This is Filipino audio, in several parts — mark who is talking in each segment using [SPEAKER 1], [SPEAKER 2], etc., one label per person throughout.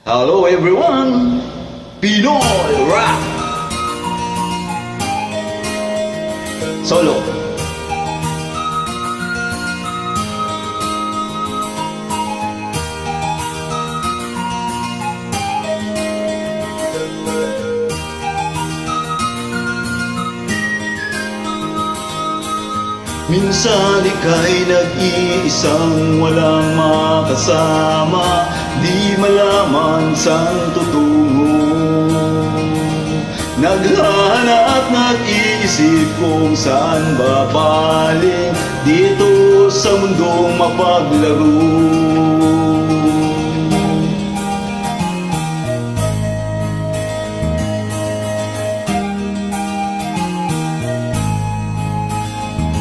[SPEAKER 1] Hello everyone, Pinoy Rap Solo. Minsan ika'y nag-iisang walang makasama, di malaman saan tutungo. Naghahanap, nag-iisip kung saan babalik dito sa mundong mapaglaro.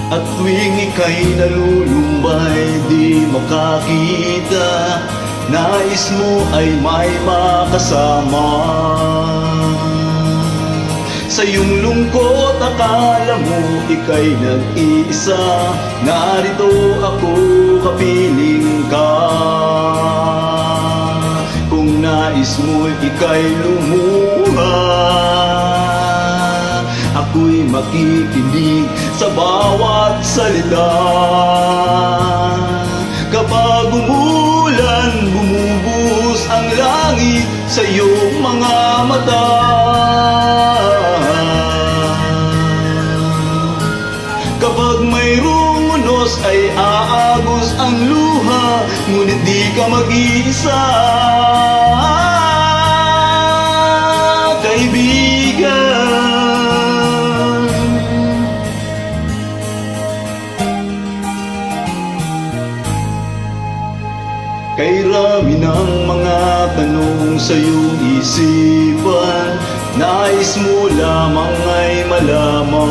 [SPEAKER 1] At tuwing ika'y nalulumbay, di makakita, nais mo ay may makasama. Sa iyong lungkot, akala mo ika'y nag-iisa, narito ako, kapiling ka. Kung nais mo ika'y lumuha, ako'y makikinig sa bawat salita. Kapag umulan, bumubuhos ang langit sa iyong mga mata. Kapag mayroong unos ay aagos ang luha, ngunit di ka mag-iisa, kaibigan. Kay rami ng mga tanong sa iyong isipan, nais mo lamang ay malaman.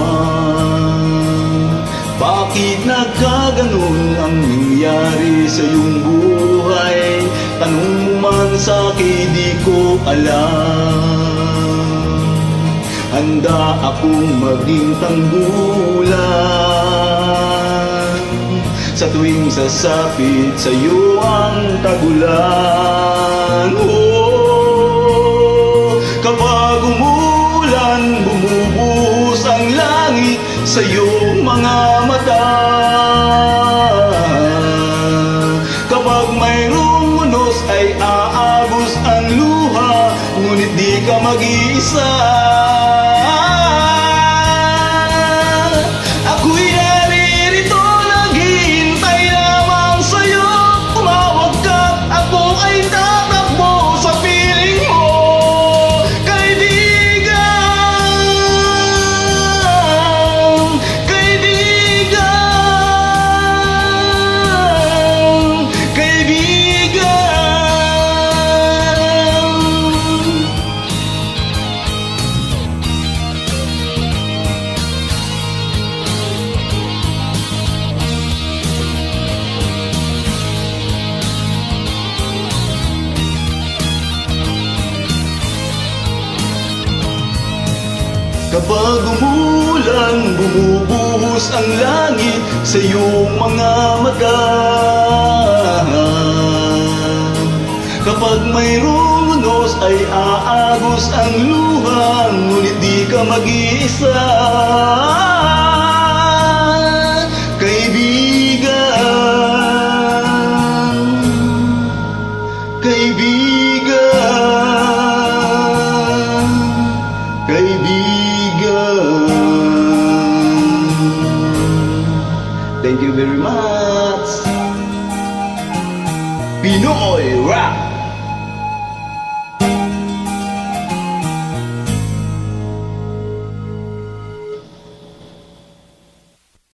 [SPEAKER 1] Bakit nagkaganon ang nangyari sa iyong buhay? Tanong mo man sa'kin, di ko alam. Handa akong maging tanggulan sa tuwing sasapit sa iyo ang tagulan. Oh, kapag umulan, bumubuhos ang langit sa iyong mga mata. Kapag mayroong unos ay aagos ang luha, ngunit di ka mag-iisa. Kapag umulan, bumubuhos ang langit sa iyong mga mata. Kapag mayroong unos ay aagos ang luha, ngunit di ka mag-iisa, kaibigan. Kaibigan, kaibigan. Thank you very much. Pinoy